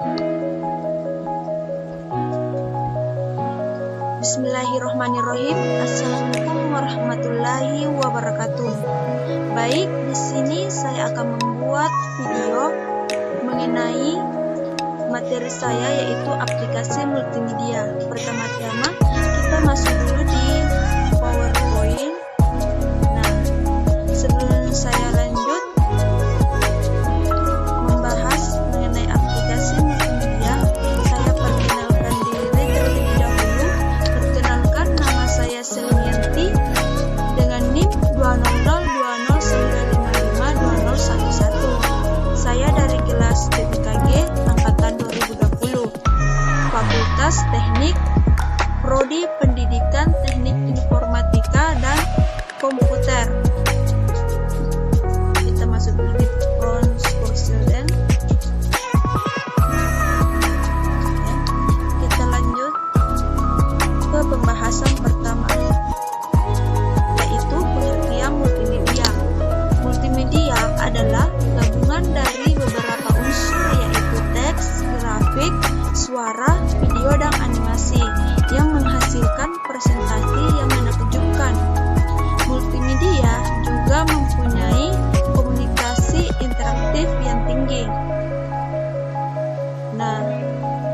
Bismillahirrahmanirrahim. Assalamualaikum warahmatullahi wabarakatuh. Baik, di sini saya akan membuat video mengenai materi saya, yaitu aplikasi multimedia. Pertama-tama kita masuk dulu di PowerPoint. Nah, sebelum saya lanjut membahas mengenai aplikasi multimedia, saya perkenalkan diri terlebih dahulu. Perkenalkan, nama saya Selmianti dengan NIM 20020955211. Saya dari kelas TPKG angkatan 2020, Fakultas Teknik, Prodi Pendidikan Teknik Informatika dan Komputer. Kita masuk dulu di Kurselen. Kita lanjut ke pembahasan pertama, yaitu pengertian multimedia. Multimedia adalah gabungan dari beberapa unsur, yaitu teks, grafik, suara, video, dan animasi yang menghasilkan presentasi yang menakjubkan. Multimedia juga mempunyai komunikasi interaktif yang tinggi. Nah,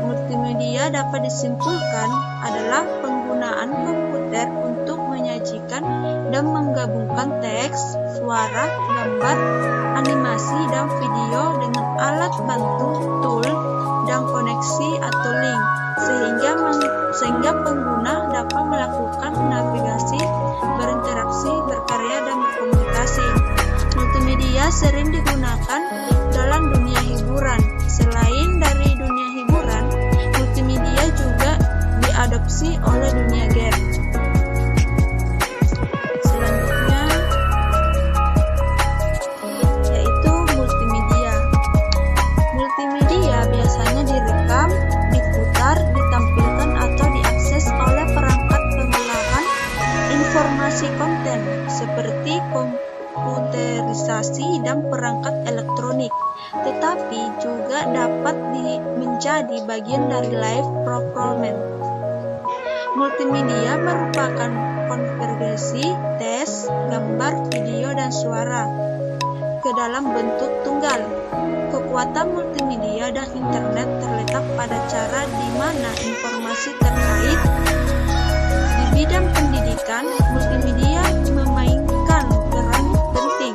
multimedia dapat disimpulkan adalah penggunaan komputer untuk menyajikan dan menggabungkan teks, suara, gambar, animasi, dan video dengan alat bantu, tool, dan koneksi atau link, sehingga pengguna dapat melakukan navigasi, berinteraksi, berkarya, dan berkomunikasi. Multimedia sering digunakan dalam dunia hiburan. Selain dari dunia hiburan, multimedia juga diadopsi oleh dunia game. Selanjutnya yaitu multimedia. Multimedia biasanya direkam, diputar, ditampilkan, atau diakses oleh perangkat pengolahan informasi konten seperti komputerisasi dan perangkat elektronik, tetapi juga dapat menjadi bagian dari live performance. Multimedia merupakan konvergensi teks, gambar, video, dan suara ke dalam bentuk tunggal. Kekuatan multimedia dan internet terletak pada cara di mana informasi terkait. Di bidang pendidikan, multimedia memainkan peran penting,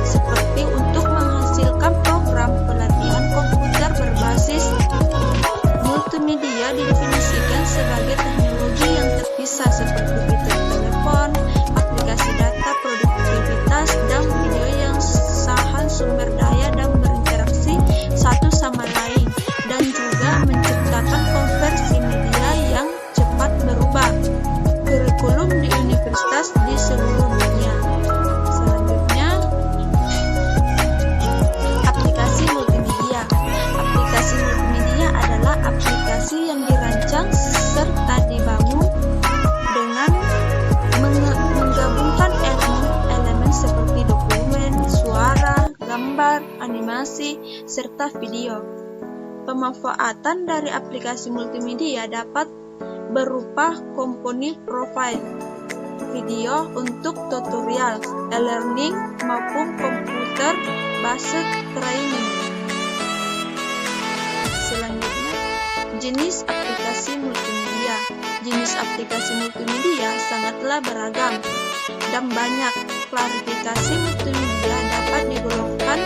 seperti untuk menghasilkan program pelatihan komputer berbasis. Multimedia didefinisikan sebagai teknologi yang terpisah seperti fitur telepon, aplikasi data, produktivitas, dan video yang sahan sumber daya dan berinteraksi satu sama lain, dan juga menciptakan konversi media yang cepat berubah kurikulum di universitas di seluruh dunia. Selanjutnya, aplikasi multimedia. Aplikasi multimedia adalah aplikasi yang dirancang serta dibangun dengan menggabungkan elemen-elemen seperti dokumen, suara, gambar, animasi, serta video. Pemanfaatan dari aplikasi multimedia dapat berupa komponen profil, video untuk tutorial, e-learning, maupun komputer based training. Selanjutnya, jenis aplikasi multimedia. Jenis aplikasi multimedia sangatlah beragam dan banyak. Klasifikasi multimedia dapat digolongkan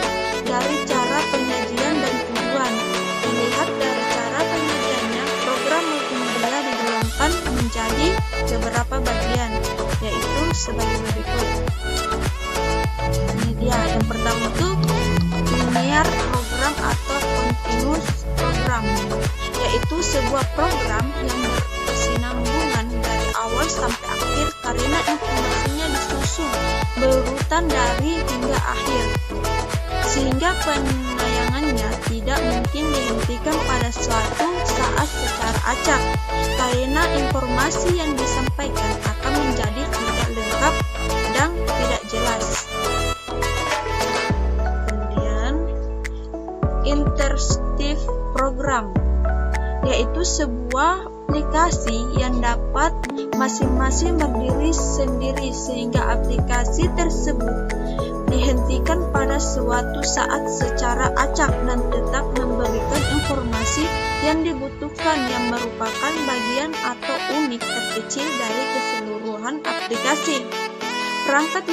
dari cara penyajian dan tujuan. Dilihat dari cara penyajiannya, program multimedia digolongkan menjadi beberapa bagian, yaitu sebagai berikut. Ini dia, yang pertama itu linear program atau continuous program, yaitu sebuah program yang berkesinambungan dari awal sampai akhir karena informasinya disusun berurutan dari hingga akhir, sehingga penayangannya tidak mungkin dihentikan pada suatu saat secara acak, karena informasi yang disampaikan akan menjadi tidak lengkap dan tidak jelas. Kemudian, interactive program, yaitu sebuah aplikasi yang dapat masing-masing berdiri sendiri sehingga aplikasi tersebut dihentikan pada suatu saat secara acak dan tetap memberikan informasi yang dibutuhkan yang merupakan bagian atau unit terkecil dari keseluruhan aplikasi. Perangkat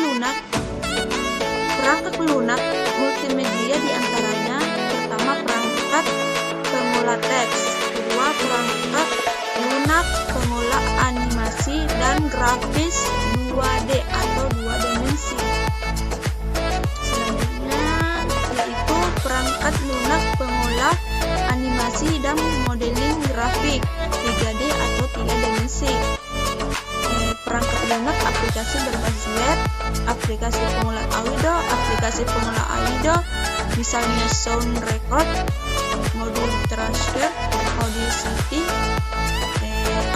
lunak multimedia diantaranya: pertama, perangkat pemula teks; kedua, perangkat lunak pemula animasi dan grafis 2D atau 2 dimensi. Selanjutnya yaitu perangkat lunak pemula animasi dan modeling grafik 3D atau 3 dimensi. Perangkat lunak aplikasi berbasis web, aplikasi pemula audio, misalnya sound record, modul transfer, Audacity,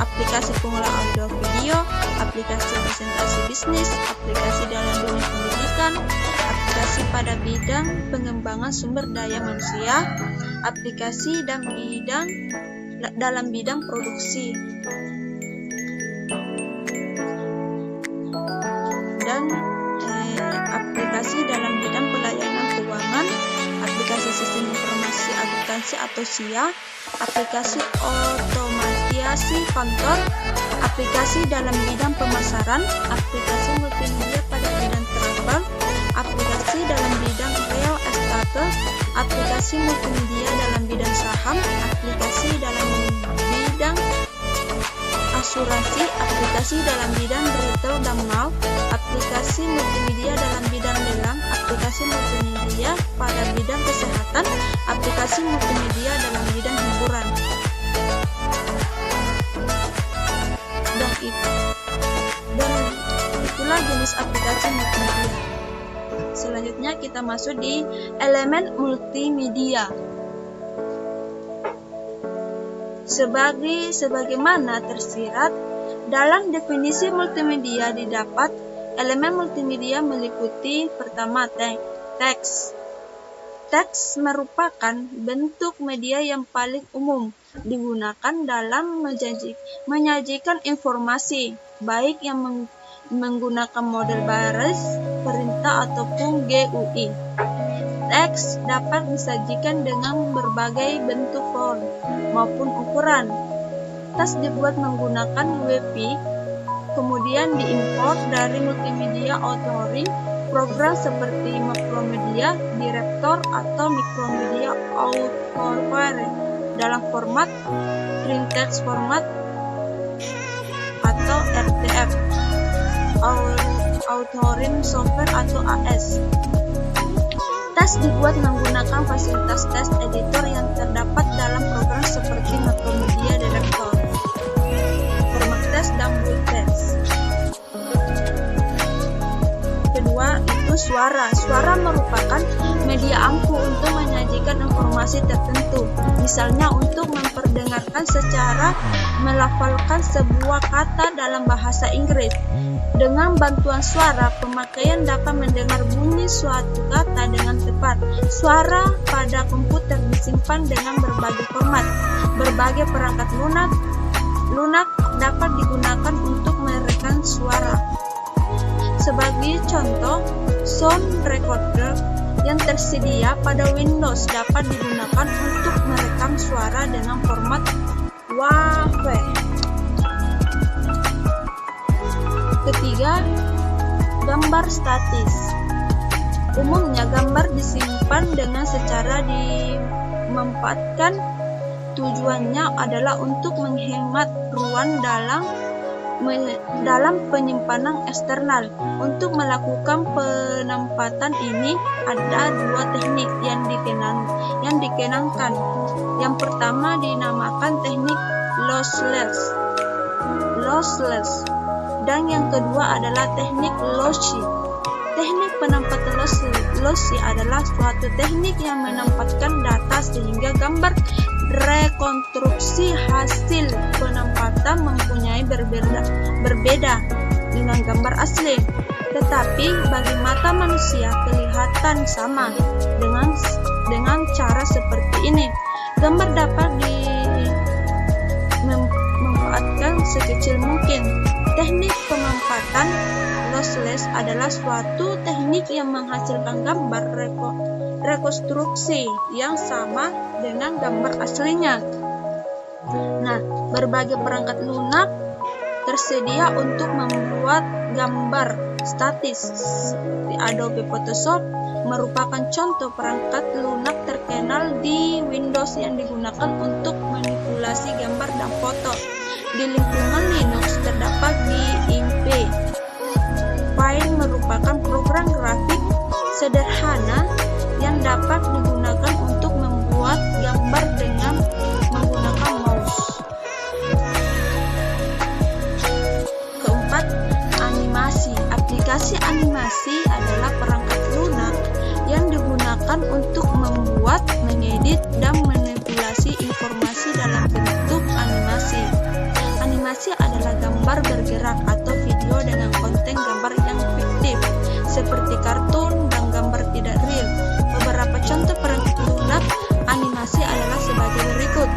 aplikasi pemula audio video, aplikasi presentasi bisnis, aplikasi dalam dunia pendidikan, aplikasi pada bidang pengembangan sumber daya manusia, aplikasi dalam bidang produksi, dan aplikasi dalam bidang pelayanan keuangan, aplikasi sistem informasi akuntansi atau SIA, aplikasi otomatisasi kantor, aplikasi dalam bidang pemasaran, aplikasi multimedia pada bidang travel, aplikasi dalam bidang real estate, aplikasi multimedia dalam bidang saham, aplikasi dalam bidang asuransi, aplikasi dalam bidang retail dan mall, aplikasi multimedia dalam bidang lelang, aplikasi multimedia pada bidang kesehatan, aplikasi multimedia dalam bidang hiburan. Dan itulah jenis aplikasi multimedia. Selanjutnya kita masuk di elemen multimedia. Sebagaimana tersirat dalam definisi multimedia didapat, elemen multimedia meliputi: pertama, teks. Teks merupakan bentuk media yang paling umum digunakan dalam menyajikan informasi, baik yang menggunakan model baris, perintah, ataupun GUI. Teks dapat disajikan dengan berbagai bentuk font maupun ukuran. Teks dibuat menggunakan WP, kemudian diimport dari multimedia authoring, program seperti Macromedia Director atau Micromedia Authorware dalam format Print Text Format atau RTF, Authoring Software atau AS. Teks dibuat menggunakan fasilitas text editor yang terdapat dalam program seperti Macromedia Director, format teks, dan bulk text. Kedua, itu suara. Suara merupakan media ampuh untuk menyajikan informasi tertentu, misalnya untuk memperdengarkan secara melafalkan sebuah kata dalam bahasa Inggris. Dengan bantuan suara, pemakaian dapat mendengar bunyi suatu kata dengan tepat. Suara pada komputer disimpan dengan berbagai format. Berbagai perangkat lunak dapat digunakan untuk merekam suara. Sebagai contoh, sound recorder yang tersedia pada Windows dapat digunakan untuk merekam suara dengan format WAV. Ketiga, gambar statis. Umumnya gambar disimpan dengan secara dimanfaatkan. Tujuannya adalah untuk menghemat ruang dalam penyimpanan eksternal. Untuk melakukan penempatan ini ada dua teknik yang dikenangkan. Yang pertama dinamakan teknik lossless, dan yang kedua adalah teknik lossy. Teknik penempatan lossy adalah suatu teknik yang menempatkan data sehingga gambar rekonstruksi hasil penempatan mempunyai berbeda dengan gambar asli, tetapi bagi mata manusia kelihatan sama. Dengan cara seperti ini, Gambar dapat dimanfaatkan sekecil mungkin. Teknik pemanfaatan lossless adalah suatu teknik yang menghasilkan gambar rekonstruksi yang sama dengan gambar aslinya. Nah, berbagai perangkat lunak tersedia untuk membuat gambar statis. Seperti Adobe Photoshop merupakan contoh perangkat lunak terkenal di Windows yang digunakan untuk manipulasi gambar dan foto. Di lingkungan Linux terdapat GIMP. Paint merupakan program grafik sederhana yang dapat digunakan untuk membuat gambar dengan menggunakan mouse. Keempat, animasi. Aplikasi animasi adalah perangkat lunak yang digunakan untuk membuat, mengedit, dan manipulasi informasi dalam bentuk animasi. Animasi adalah gambar bergerak atau video dengan konten gambar yang fiktif, seperti kartun dan gambar tidak real. Beberapa contoh perangkat lunak animasi adalah sebagai berikut.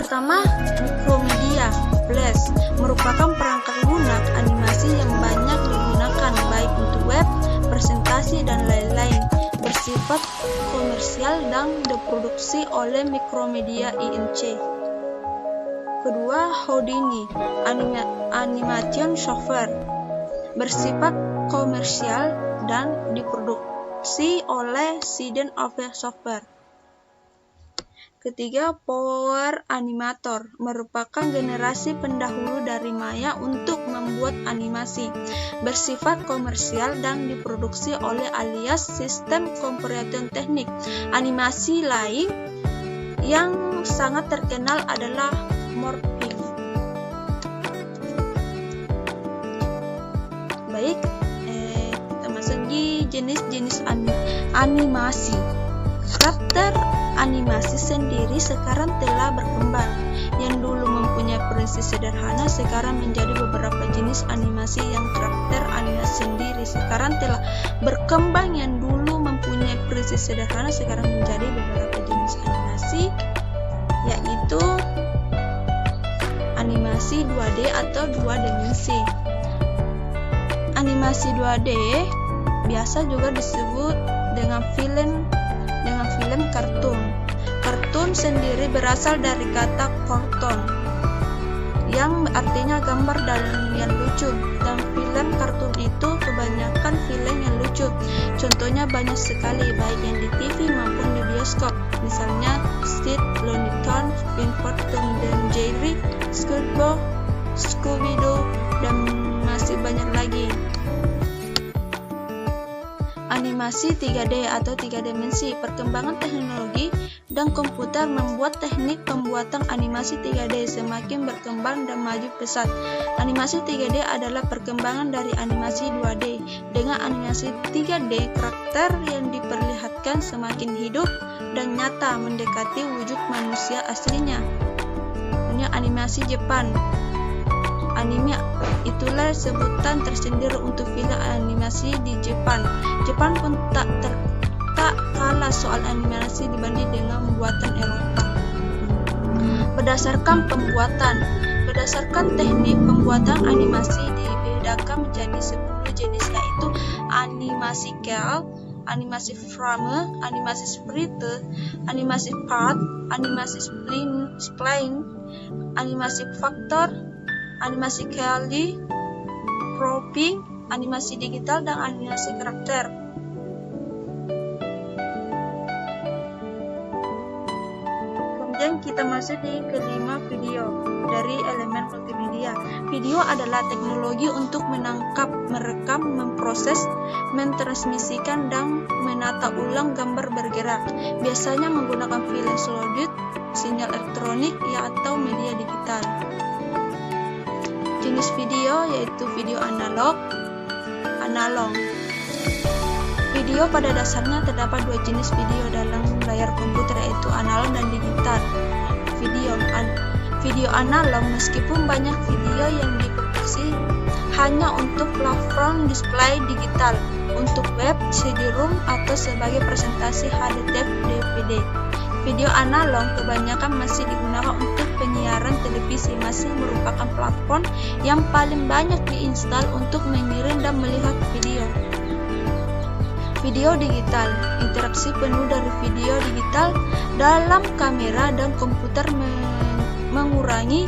Pertama, Micromedia Flash merupakan perangkat lunak animasi yang banyak digunakan baik untuk web, presentasi, dan lain-lain. Bersifat komersial dan diproduksi oleh Micromedia Inc. Kedua, Houdini Animation Software bersifat komersial dan diproduksi oleh Siden Software. Ketiga, Power Animator merupakan generasi pendahulu dari Maya untuk membuat animasi, bersifat komersial dan diproduksi oleh Alias Sistem Computer Teknik. Animasi lain yang sangat terkenal adalah Morphing. Baik, kita masuk di jenis-jenis animasi. Karakter animasi sendiri sekarang telah berkembang. Yang dulu mempunyai prinsip sederhana sekarang menjadi beberapa jenis animasi. Yang karakter animasi sendiri sekarang telah berkembang, yang dulu mempunyai prinsip sederhana sekarang menjadi beberapa jenis animasi, yaitu animasi 2D atau 2 dimensi. Animasi 2D biasa juga disebut dengan film kartun. Kartun sendiri berasal dari kata karton yang artinya gambar yang lucu, dan film kartun itu kebanyakan film yang lucu. Contohnya banyak sekali, baik yang di TV maupun di bioskop. Misalnya Sid, Looney Tunes, Pinball, Tom dan Jerry, SpongeBob, Scooby-Doo, dan masih banyak lagi. Animasi 3D atau 3 dimensi. Perkembangan teknologi dan komputer membuat teknik pembuatan animasi 3D semakin berkembang dan maju pesat. Animasi 3D adalah perkembangan dari animasi 2D. Dengan animasi 3D, karakter yang diperlihatkan semakin hidup dan nyata, mendekati wujud manusia aslinya. Punya animasi Jepang. Anime itulah sebutan tersendiri untuk film animasi di Jepang. Jepang pun tak kalah soal animasi dibanding dengan buatan Eropa. Berdasarkan teknik pembuatan animasi dibedakan menjadi 10 jenis, yaitu animasi cel, animasi frame, animasi sprite, animasi part, animasi spline, animasi faktor, animasi Kelly, cropping, animasi digital, dan animasi karakter. Kemudian kita masuk di kelima, video dari elemen multimedia. Video adalah teknologi untuk menangkap, merekam, memproses, mentransmisikan, dan menata ulang gambar bergerak. Biasanya menggunakan film solid, sinyal elektronik, atau media digital. Jenis video yaitu video analog. Video pada dasarnya terdapat 2 jenis video dalam layar komputer, yaitu analog dan digital. Video analog, meskipun banyak video yang diproduksi hanya untuk platform display digital, untuk web, CD-ROM, atau sebagai presentasi HD, DVD. Video analog kebanyakan masih digunakan untuk penyiaran televisi, masih merupakan platform yang paling banyak diinstal untuk mengirim dan melihat video. Video digital, interaksi penuh dari video digital dalam kamera dan komputer mengurangi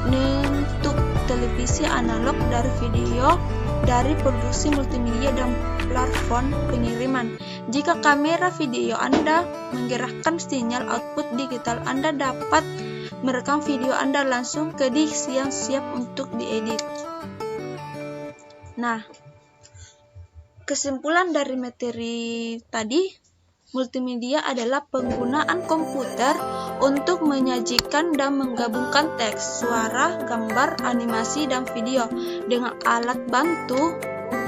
bentuk televisi analog dari video dari produksi multimedia dan platform pengiriman. Jika kamera video Anda menggerakkan sinyal output digital, Anda dapat merekam video Anda langsung ke disk yang siap untuk diedit. Nah, kesimpulan dari materi tadi, multimedia adalah penggunaan komputer untuk menyajikan dan menggabungkan teks, suara, gambar, animasi, dan video dengan alat bantu,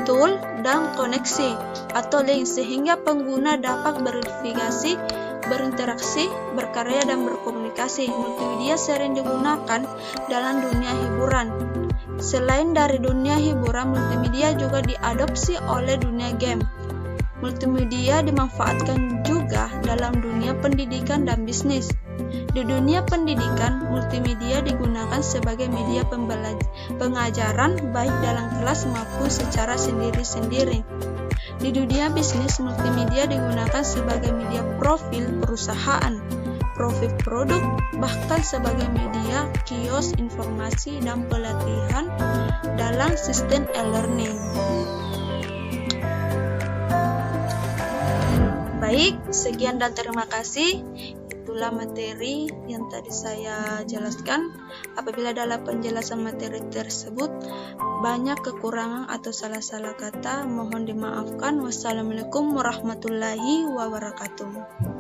tool, dan koneksi atau link sehingga pengguna dapat berinvestigasi, berinteraksi, berkarya, dan berkomunikasi. Multimedia sering digunakan dalam dunia hiburan. Selain dari dunia hiburan, multimedia juga diadopsi oleh dunia game. Multimedia dimanfaatkan juga dalam dunia pendidikan dan bisnis. Di dunia pendidikan, multimedia digunakan sebagai media pengajaran baik dalam kelas maupun secara sendiri-sendiri. Di dunia bisnis, multimedia digunakan sebagai media profil perusahaan, profil produk, bahkan sebagai media kios informasi dan pelatihan dalam sistem e-learning. Baik, sekian dan terima kasih. Itulah materi yang tadi saya jelaskan. Apabila dalam penjelasan materi tersebut banyak kekurangan atau salah-salah kata, mohon dimaafkan. Wassalamualaikum warahmatullahi wabarakatuh.